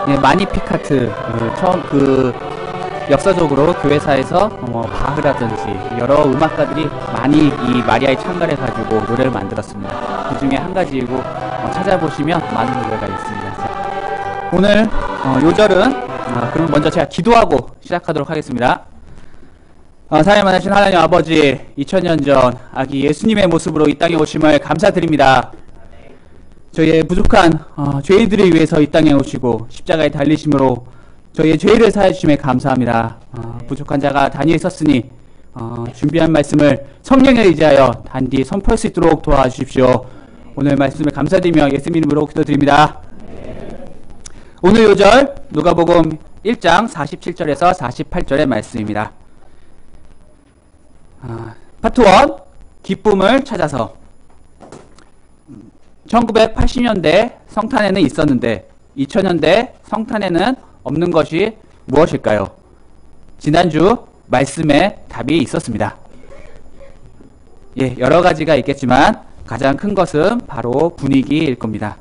예, 마니피카트 처음 역사적으로 교회사에서 바흐라든지 여러 음악가들이 많이 이 마리아에 참가를 해가지고 노래를 만들었습니다. 그 중에 한 가지이고 찾아보시면 많은 노래가 있습니다. 자, 오늘 요절은 그럼 먼저 제가 기도하고 시작하도록 하겠습니다. 사랑을 만나신 하나님 아버지, 2000년 전 아기 예수님의 모습으로 이 땅에 오심을 감사드립니다. 저희의 부족한 죄인들을 위해서 이 땅에 오시고 십자가에 달리심으로 저희의 죄를 사해 주심에 감사합니다. 부족한 자가 단위에 섰으니 준비한 말씀을 성령에 의지하여 단디 선포할 수 있도록 도와주십시오. 오늘 말씀을 감사드리며 예수님 이름으로 기도드립니다. 오늘 요절 누가복음 1장 47절에서 48절의 말씀입니다. 파트 1, 기쁨을 찾아서. 1980년대 성탄에는 있었는데 2000년대 성탄에는 없는 것이 무엇일까요? 지난주 말씀에 답이 있었습니다. 예, 여러 가지가 있겠지만 가장 큰 것은 바로 분위기일 겁니다.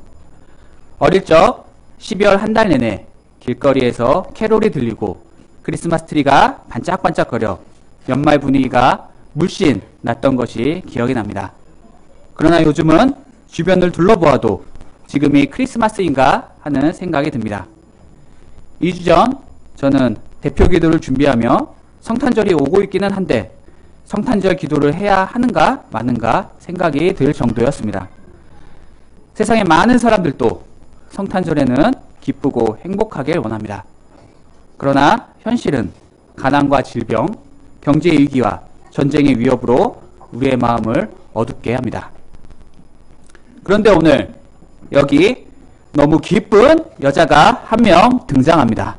어릴 적 12월 한 달 내내 길거리에서 캐롤이 들리고 크리스마스 트리가 반짝반짝거려 연말 분위기가 물씬 났던 것이 기억이 납니다. 그러나 요즘은 주변을 둘러보아도 지금이 크리스마스인가 하는 생각이 듭니다. 2주 전 저는 대표 기도를 준비하며 성탄절이 오고 있기는 한데 성탄절 기도를 해야 하는가 마는가 생각이 들 정도였습니다. 세상의 많은 사람들도 성탄절에는 기쁘고 행복하길 원합니다. 그러나 현실은 가난과 질병, 경제의 위기와 전쟁의 위협으로 우리의 마음을 어둡게 합니다. 그런데 오늘 여기 너무 기쁜 여자가 한 명 등장합니다.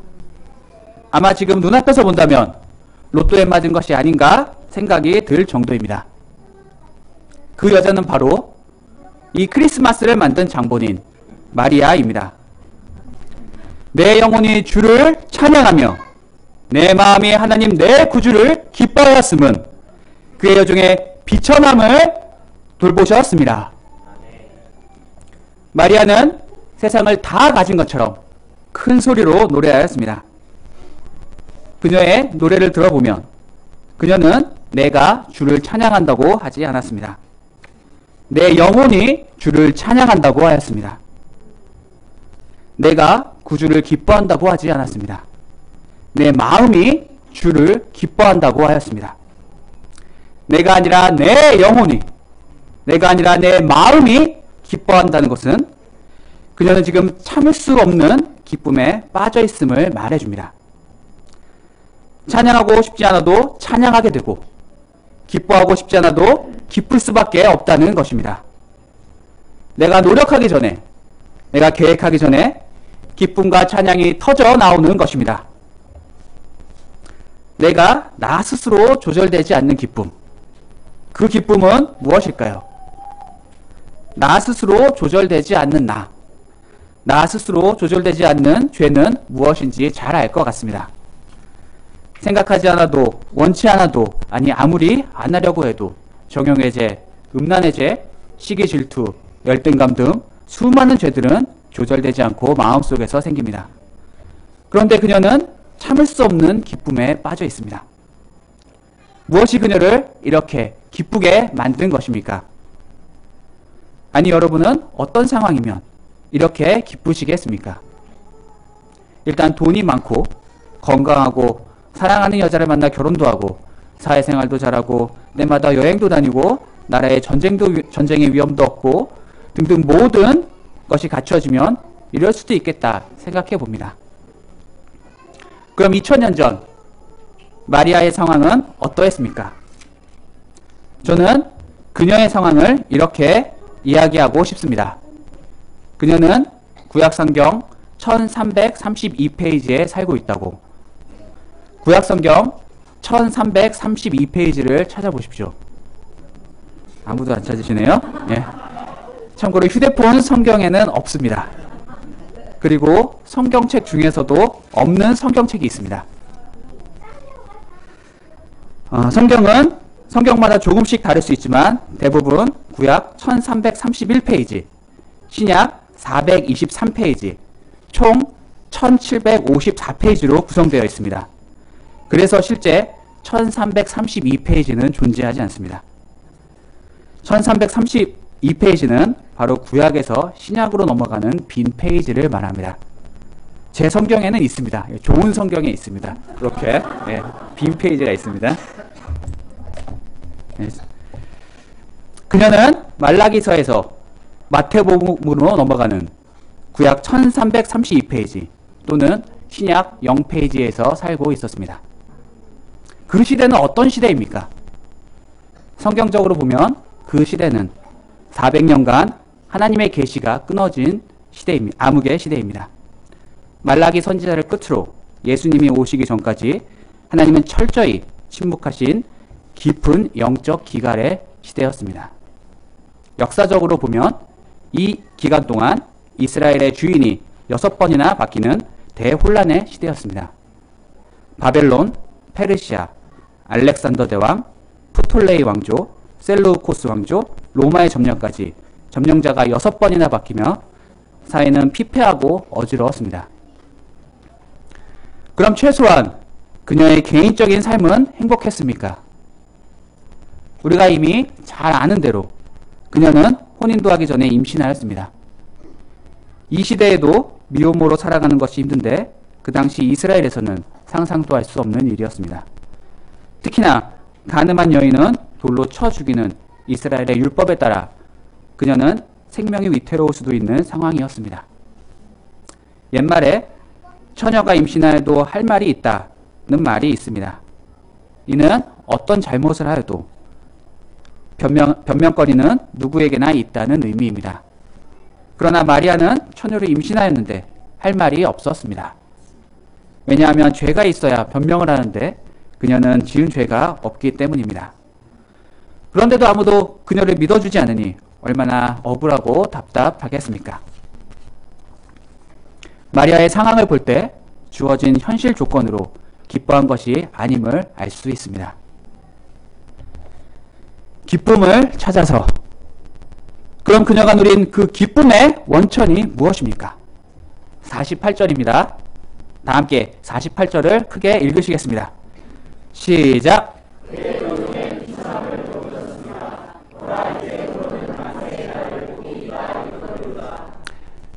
아마 지금 눈앞에서 본다면 로또에 맞은 것이 아닌가 생각이 들 정도입니다. 그 여자는 바로 이 크리스마스를 만든 장본인 마리아입니다. 내 영혼이 주를 찬양하며 내 마음이 하나님 내 구주를 기뻐하였음은 그의 여종의 비천함을 돌보셨습니다. 마리아는 세상을 다 가진 것처럼 큰 소리로 노래하였습니다. 그녀의 노래를 들어보면 그녀는 내가 주를 찬양한다고 하지 않았습니다. 내 영혼이 주를 찬양한다고 하였습니다. 내가 구주를 기뻐한다고 하지 않았습니다. 내 마음이 주를 기뻐한다고 하였습니다. 내가 아니라 내 영혼이, 내가 아니라 내 마음이 기뻐한다는 것은 그녀는 지금 참을 수 없는 기쁨에 빠져 있음을 말해줍니다. 찬양하고 싶지 않아도 찬양하게 되고 기뻐하고 싶지 않아도 기쁠 수밖에 없다는 것입니다. 내가 노력하기 전에, 내가 계획하기 전에 기쁨과 찬양이 터져 나오는 것입니다. 내가 나 스스로 조절되지 않는 기쁨, 그 기쁨은 무엇일까요? 나 스스로 조절되지 않는 나 스스로 조절되지 않는 죄는 무엇인지 잘 알 것 같습니다. 생각하지 않아도, 원치 않아도, 아니 아무리 안 하려고 해도 정욕의 음란의 죄, 시기 질투, 열등감 등 수많은 죄들은 조절되지 않고 마음속에서 생깁니다. 그런데 그녀는 참을 수 없는 기쁨에 빠져 있습니다. 무엇이 그녀를 이렇게 기쁘게 만든 것입니까? 아니 여러분은 어떤 상황이면 이렇게 기쁘시겠습니까? 일단 돈이 많고 건강하고 사랑하는 여자를 만나 결혼도 하고 사회생활도 잘하고 때마다 여행도 다니고 나라의 전쟁의 위험도 없고 등등 모든 것이 갖춰지면 이럴 수도 있겠다 생각해 봅니다. 그럼 2000년 전 마리아의 상황은 어떠했습니까? 저는 그녀의 상황을 이렇게 이야기하고 싶습니다. 그녀는 구약성경 1332페이지에 살고 있다고. 구약성경 1332페이지를 찾아보십시오. 아무도 안 찾으시네요. 예. 참고로 휴대폰 성경에는 없습니다. 그리고 성경책 중에서도 없는 성경책이 있습니다. 성경은 성경마다 조금씩 다를 수 있지만 대부분 구약 1331페이지, 신약 423페이지, 총 1754페이지로 구성되어 있습니다. 그래서 실제 1332페이지는 존재하지 않습니다. 1332페이지는 바로 구약에서 신약으로 넘어가는 빈 페이지를 말합니다. 제 성경에는 있습니다. 좋은 성경에 있습니다. 이렇게 빈 페이지가 있습니다. 그녀는 말라기서에서 마태복음으로 넘어가는 구약 1332페이지 또는 신약 0페이지에서 살고 있었습니다. 그 시대는 어떤 시대입니까? 성경적으로 보면 그 시대는 400년간 하나님의 계시가 끊어진 시대입니다. 암흑의 시대입니다. 말라기 선지자를 끝으로 예수님이 오시기 전까지 하나님은 철저히 침묵하신 깊은 영적 기갈의 시대였습니다. 역사적으로 보면 이 기간 동안 이스라엘의 주인이 6번이나 바뀌는 대혼란의 시대였습니다. 바벨론, 페르시아, 알렉산더 대왕, 프톨레이 왕조, 셀루코스 왕조, 로마의 점령까지 점령자가 6번이나 바뀌며 사회는 피폐하고 어지러웠습니다. 그럼 최소한 그녀의 개인적인 삶은 행복했습니까? 우리가 이미 잘 아는 대로 그녀는 혼인도 하기 전에 임신하였습니다. 이 시대에도 미혼모로 살아가는 것이 힘든데 그 당시 이스라엘에서는 상상도 할 수 없는 일이었습니다. 특히나 가늠한 여인은 돌로 쳐 죽이는 이스라엘의 율법에 따라 그녀는 생명이 위태로울 수도 있는 상황이었습니다. 옛말에 처녀가 임신하여도 할 말이 있다는 말이 있습니다. 이는 어떤 잘못을 하여도 변명거리는 누구에게나 있다는 의미입니다. 그러나 마리아는 처녀로 임신하였는데 할 말이 없었습니다. 왜냐하면 죄가 있어야 변명을 하는데 그녀는 지은 죄가 없기 때문입니다. 그런데도 아무도 그녀를 믿어주지 않으니 얼마나 억울하고 답답하겠습니까? 마리아의 상황을 볼 때 주어진 현실 조건으로 기뻐한 것이 아님을 알 수 있습니다. 기쁨을 찾아서 그럼 그녀가 누린 그 기쁨의 원천이 무엇입니까? 48절입니다. 다 함께 48절을 크게 읽으시겠습니다. 시작!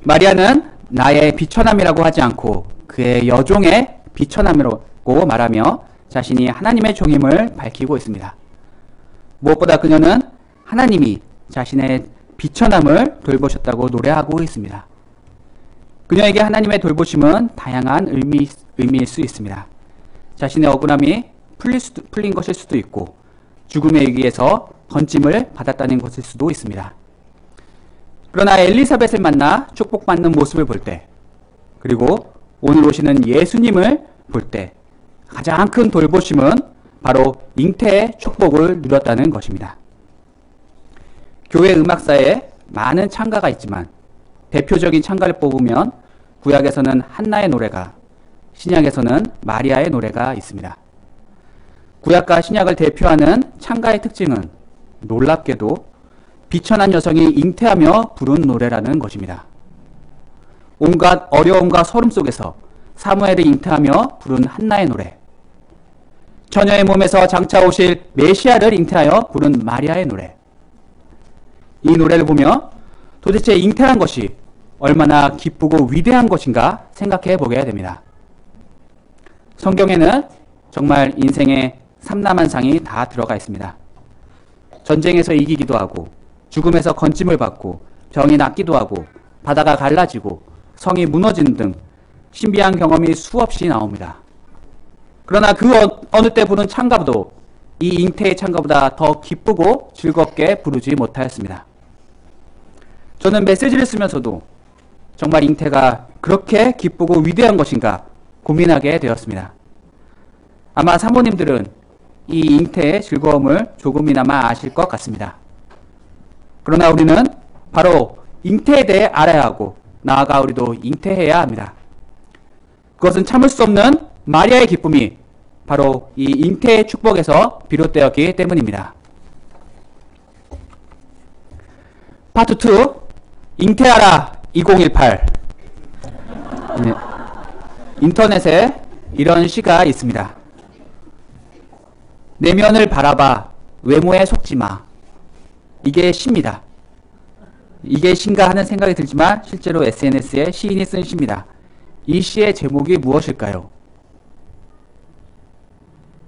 마리아는 나의 비천함이라고 하지 않고 그의 여종의 비천함이라고 말하며 자신이 하나님의 종임을 밝히고 있습니다. 무엇보다 그녀는 하나님이 자신의 비천함을 돌보셨다고 노래하고 있습니다. 그녀에게 하나님의 돌보심은 다양한 의미일 수 있습니다. 자신의 억울함이 풀린 것일 수도 있고 죽음의 위기에서 건짐을 받았다는 것일 수도 있습니다. 그러나 엘리사벳을 만나 축복받는 모습을 볼 때, 그리고 오늘 오시는 예수님을 볼 때 가장 큰 돌보심은 바로 잉태의 축복을 누렸다는 것입니다. 교회 음악사에 많은 찬가가 있지만 대표적인 찬가를 뽑으면 구약에서는 한나의 노래가, 신약에서는 마리아의 노래가 있습니다. 구약과 신약을 대표하는 찬가의 특징은 놀랍게도 비천한 여성이 잉태하며 부른 노래라는 것입니다. 온갖 어려움과 서름 속에서 사무엘을 잉태하며 부른 한나의 노래, 처녀의 몸에서 장차 오실 메시아를 잉태하여 부른 마리아의 노래, 이 노래를 보며 도대체 잉태한 것이 얼마나 기쁘고 위대한 것인가 생각해 보게 됩니다. 성경에는 정말 인생의 삼라만상이 다 들어가 있습니다. 전쟁에서 이기기도 하고 죽음에서 건짐을 받고 병이 낫기도 하고 바다가 갈라지고 성이 무너지는 등 신비한 경험이 수없이 나옵니다. 그러나 그 어느 때 부른 찬가도 이 잉태의 찬가보다 더 기쁘고 즐겁게 부르지 못하였습니다. 저는 메시지를 쓰면서도 정말 잉태가 그렇게 기쁘고 위대한 것인가 고민하게 되었습니다. 아마 사모님들은 이 잉태의 즐거움을 조금이나마 아실 것 같습니다. 그러나 우리는 바로 잉태에 대해 알아야 하고 나아가 우리도 잉태해야 합니다. 그것은 참을 수 없는 마리아의 기쁨이 바로 이 잉태의 축복에서 비롯되었기 때문입니다. 파트 2, 잉태하라 2018. 네. 인터넷에 이런 시가 있습니다. 내면을 바라봐 외모에 속지마. 이게 시입니다. 이게 시인가 하는 생각이 들지만 실제로 SNS에 시인이 쓴 시입니다. 이 시의 제목이 무엇일까요?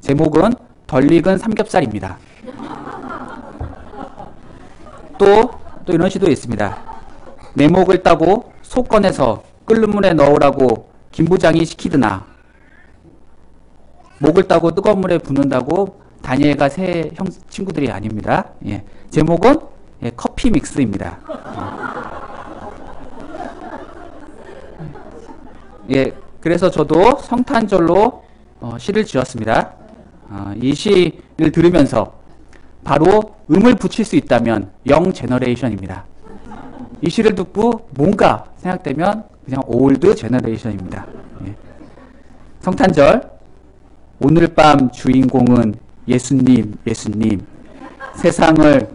제목은 덜 익은 삼겹살입니다. 또 이런 시도 있습니다. 내 목을 따고 속 꺼내서 끓는 물에 넣으라고 김 부장이 시키드나. 목을 따고 뜨거운 물에 붓는다고 다니엘과 새 친구들이 아닙니다. 예. 제목은 커피 믹스입니다. 예, 그래서 저도 성탄절로 시를 지었습니다. 이 시를 들으면서 바로 음을 붙일 수 있다면 영 제너레이션입니다. 이 시를 듣고 뭔가 생각되면 그냥 올드 제너레이션입니다. 예. 성탄절, 오늘 밤 주인공은 예수님, 예수님. 세상을,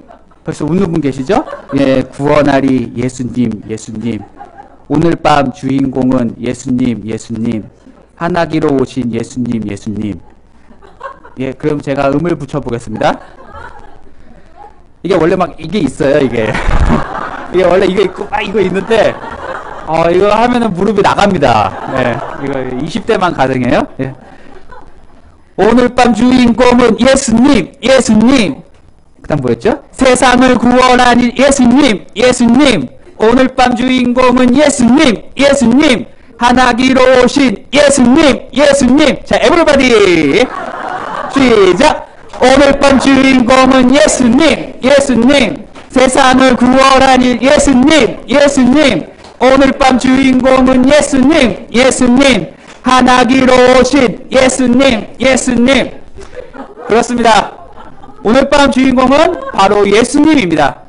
벌써 웃는 분 계시죠? 예, 구원하리 예수님, 예수님. 오늘 밤 주인공은 예수님, 예수님. 하나기로 오신 예수님, 예수님. 예, 그럼 제가 음을 붙여보겠습니다. 이게 원래 막 이게 있어요, 이게. 이게 원래 이거 있고 막 이거 있는데, 이거 하면은 무릎이 나갑니다. 예, 이거 20대만 가능해요. 예. 오늘 밤 주인공은 예수님, 예수님. 그 다음 뭐였죠? 세상을 구원하니 예수님, 예수님. 오늘 밤 주인공은 예수님, 예수님. 하나기로 오신 예수님, 예수님. 자, 에브리바디. 시작! 오늘 밤 주인공은 예수님, 예수님. 세상을 구원하니 예수님, 예수님. 오늘 밤 주인공은 예수님, 예수님. 하나기로 오신 예수님, 예수님. 그렇습니다. 오늘 밤 주인공은 바로 예수님입니다.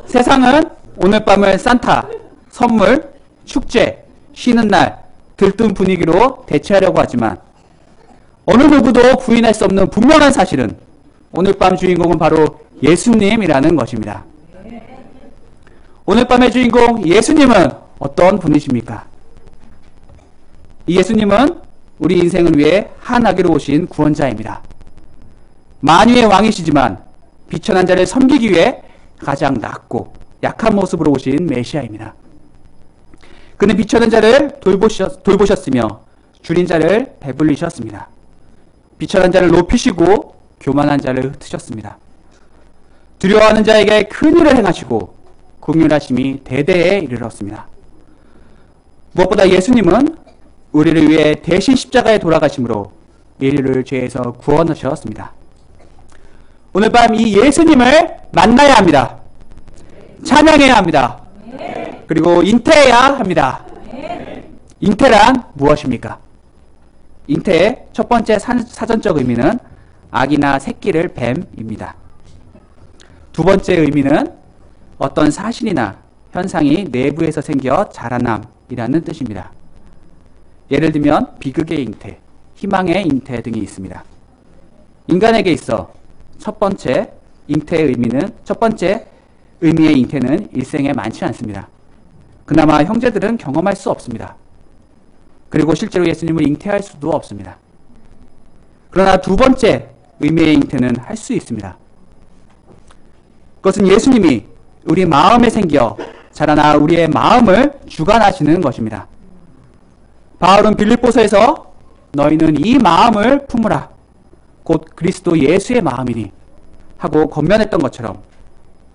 세상은 오늘 밤을 산타, 선물, 축제, 쉬는 날, 들뜬 분위기로 대체하려고 하지만 어느 누구도 부인할 수 없는 분명한 사실은 오늘 밤 주인공은 바로 예수님이라는 것입니다. 오늘 밤의 주인공 예수님은 어떤 분이십니까? 이 예수님은 우리 인생을 위해 하나기로 오신 구원자입니다. 만유의 왕이시지만 비천한 자를 섬기기 위해 가장 낮고 약한 모습으로 오신 메시아입니다. 그는 비천한 자를 돌보셨으며 줄인 자를 배불리셨습니다. 비천한 자를 높이시고 교만한 자를 흩으셨습니다. 두려워하는 자에게 큰 일을 행하시고 긍휼하심이 대대에 이르렀습니다. 무엇보다 예수님은 우리를 위해 대신 십자가에 돌아가심으로 인류를 죄에서 구원하셨습니다. 오늘 밤 이 예수님을 만나야 합니다. 찬양해야 합니다. 그리고 잉태해야 합니다. 잉태란 무엇입니까? 잉태의 첫 번째 사전적 의미는 아기나 새끼를 뱀입니다. 두 번째 의미는 어떤 사실이나 현상이 내부에서 생겨 자라남이라는 뜻입니다. 예를 들면 비극의 잉태, 희망의 잉태 등이 있습니다. 인간에게 있어 첫 번째 의미의 잉태는 일생에 많지 않습니다. 그나마 형제들은 경험할 수 없습니다. 그리고 실제로 예수님을 잉태할 수도 없습니다. 그러나 두 번째 의미의 잉태는 할 수 있습니다. 그것은 예수님이 우리 마음에 생겨 자라나 우리의 마음을 주관하시는 것입니다. 바울은 빌립보서에서 너희는 이 마음을 품으라. 곧 그리스도 예수의 마음이니 하고 권면했던 것처럼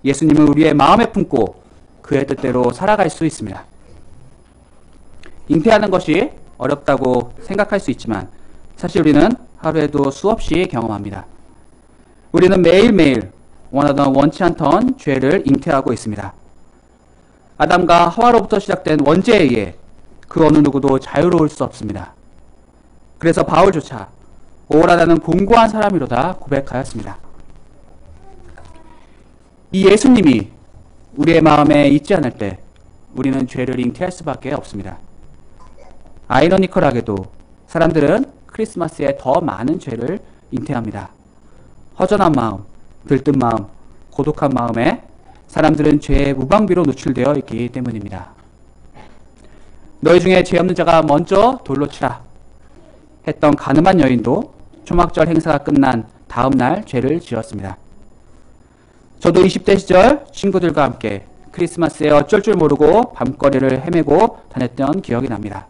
예수님은 우리의 마음에 품고 그의 뜻대로 살아갈 수 있습니다. 잉태하는 것이 어렵다고 생각할 수 있지만 사실 우리는 하루에도 수없이 경험합니다. 우리는 매일매일 원하던 원치 않던 죄를 잉태하고 있습니다. 아담과 하와로부터 시작된 원죄에 의해 그 어느 누구도 자유로울 수 없습니다. 그래서 바울조차 오라 나는 공고한 사람이로다 고백하였습니다. 이 예수님이 우리의 마음에 있지 않을 때 우리는 죄를 잉태할 수밖에 없습니다. 아이러니컬하게도 사람들은 크리스마스에 더 많은 죄를 잉태합니다. 허전한 마음, 들뜬 마음, 고독한 마음에 사람들은 죄의 무방비로 노출되어 있기 때문입니다. 너희 중에 죄 없는 자가 먼저 돌로 치라 했던 가늠한 여인도 초막절 행사가 끝난 다음 날 죄를 지었습니다. 저도 20대 시절 친구들과 함께 크리스마스에 어쩔 줄 모르고 밤거리를 헤매고 다녔던 기억이 납니다.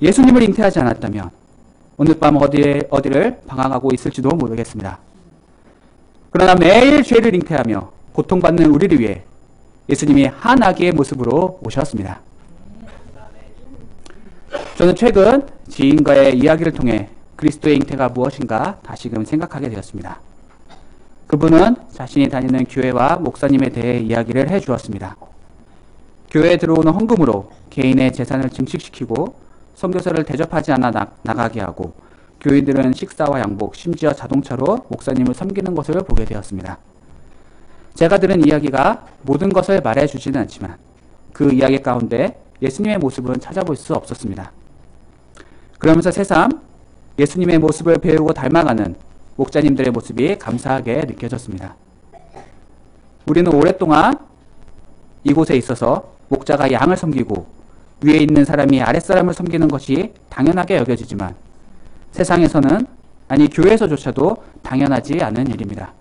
예수님을 잉태하지 않았다면 오늘 밤 어디를 방황하고 있을지도 모르겠습니다. 그러나 매일 죄를 잉태하며 고통받는 우리를 위해 예수님이 한 아기의 모습으로 오셨습니다. 저는 최근 지인과의 이야기를 통해 그리스도의 잉태가 무엇인가 다시금 생각하게 되었습니다. 그분은 자신이 다니는 교회와 목사님에 대해 이야기를 해주었습니다. 교회에 들어오는 헌금으로 개인의 재산을 증식시키고 선교사를 대접하지 않아 나가게 하고 교인들은 식사와 양복, 심지어 자동차로 목사님을 섬기는 것을 보게 되었습니다. 제가 들은 이야기가 모든 것을 말해주지는 않지만 그 이야기 가운데 예수님의 모습은 찾아볼 수 없었습니다. 그러면서 새삼 예수님의 모습을 배우고 닮아가는 목자님들의 모습이 감사하게 느껴졌습니다. 우리는 오랫동안 이곳에 있어서 목자가 양을 섬기고 위에 있는 사람이 아랫사람을 섬기는 것이 당연하게 여겨지지만 세상에서는, 아니 교회에서조차도 당연하지 않은 일입니다.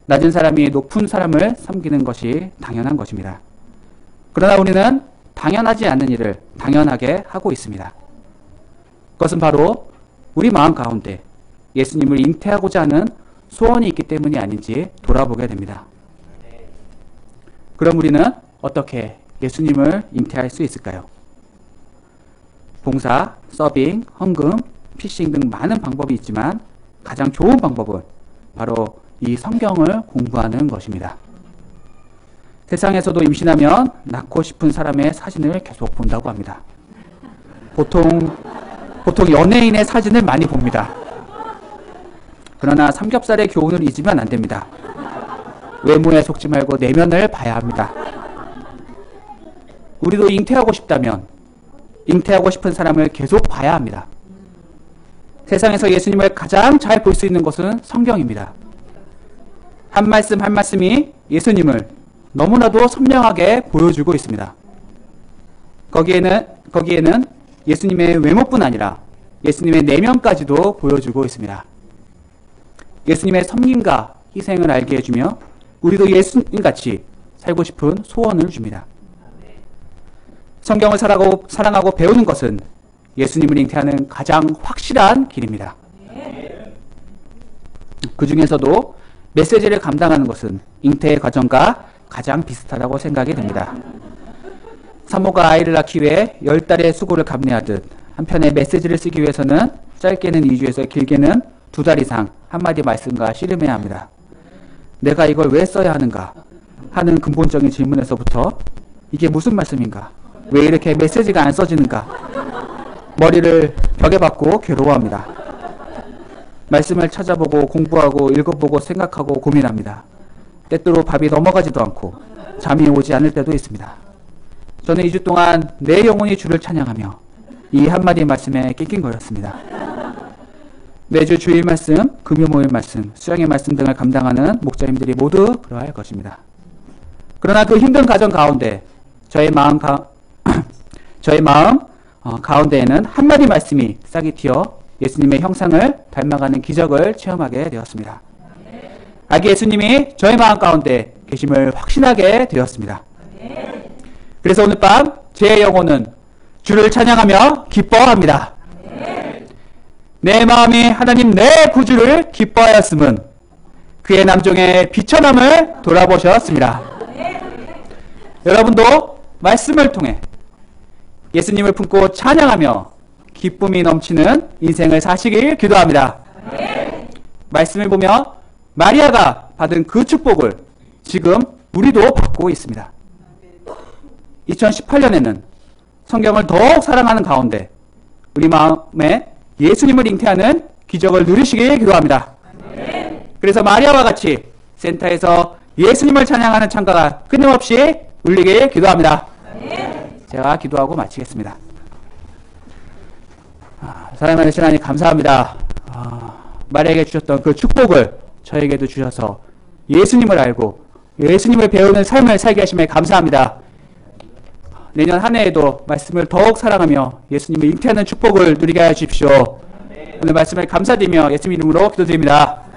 낮은 사람이 높은 사람을 섬기는 것이 당연한 것입니다. 그러나 우리는 당연하지 않은 일을 당연하게 하고 있습니다. 그것은 바로 우리 마음 가운데 예수님을 잉태하고자 하는 소원이 있기 때문이 아닌지 돌아보게 됩니다. 그럼 우리는 어떻게 예수님을 잉태할 수 있을까요? 봉사, 서빙, 헌금, 피싱 등 많은 방법이 있지만 가장 좋은 방법은 바로 이 성경을 공부하는 것입니다. 세상에서도 임신하면 낳고 싶은 사람의 사진을 계속 본다고 합니다. 보통 연예인의 사진을 많이 봅니다. 그러나 삼겹살의 교훈을 잊으면 안 됩니다. 외모에 속지 말고 내면을 봐야 합니다. 우리도 잉태하고 싶다면 잉태하고 싶은 사람을 계속 봐야 합니다. 세상에서 예수님을 가장 잘 볼 수 있는 것은 성경입니다. 한 말씀 한 말씀이 예수님을 너무나도 선명하게 보여주고 있습니다. 거기에는 예수님의 외모뿐 아니라 예수님의 내면까지도 보여주고 있습니다. 예수님의 섬김과 희생을 알게 해주며 우리도 예수님같이 살고 싶은 소원을 줍니다. 성경을 사랑하고 배우는 것은 예수님을 잉태하는 가장 확실한 길입니다. 그 중에서도 메시지를 감당하는 것은 잉태의 과정과 가장 비슷하다고 생각이 됩니다. 산모가 아이를 낳기 위해 10달의 수고를 감내하듯 한편의 메시지를 쓰기 위해서는 짧게는 2주에서 길게는 2달 이상 한마디 말씀과 씨름해야 합니다. 내가 이걸 왜 써야 하는가 하는 근본적인 질문에서부터 이게 무슨 말씀인가? 왜 이렇게 메시지가 안 써지는가? 머리를 벽에 박고 괴로워합니다. 말씀을 찾아보고 공부하고 읽어보고 생각하고 고민합니다. 때때로 밥이 넘어가지도 않고 잠이 오지 않을 때도 있습니다. 저는 2주 동안 내 영혼이 주를 찬양하며 이 한마디 말씀에 낑낑거렸습니다. 매주 주일 말씀, 금요 모일 말씀, 수양의 말씀 등을 감당하는 목자님들이 모두 그러할 것입니다. 그러나 그 힘든 과정 가운데 저의 마음 가운데에는 한마디 말씀이 싹이 튀어 예수님의 형상을 닮아가는 기적을 체험하게 되었습니다. 아기 예수님이 저의 마음 가운데 계심을 확신하게 되었습니다. 그래서 오늘 밤 제 영혼은 주를 찬양하며 기뻐합니다. 내 마음이 하나님 내 구주를 기뻐하였음은 그의 남종의 비천함을 돌아보셨습니다. 여러분도 말씀을 통해 예수님을 품고 찬양하며 기쁨이 넘치는 인생을 사시길 기도합니다. 말씀을 보면 마리아가 받은 그 축복을 지금 우리도 받고 있습니다. 2018년에는 성경을 더욱 사랑하는 가운데 우리 마음에 예수님을 잉태하는 기적을 누리시길 기도합니다. 그래서 마리아와 같이 센터에서 예수님을 찬양하는 찬가가 끊임없이 울리길 기도합니다. 제가 기도하고 마치겠습니다. 사랑하는 하나님 감사합니다. 마리아에게 주셨던 그 축복을 저에게도 주셔서 예수님을 알고 예수님을 배우는 삶을 살게 하심에 감사합니다. 내년 한 해에도 말씀을 더욱 사랑하며 예수님을 잉태하는 축복을 누리게 하여 주십시오. 오늘 말씀을 감사드리며 예수님 이름으로 기도드립니다.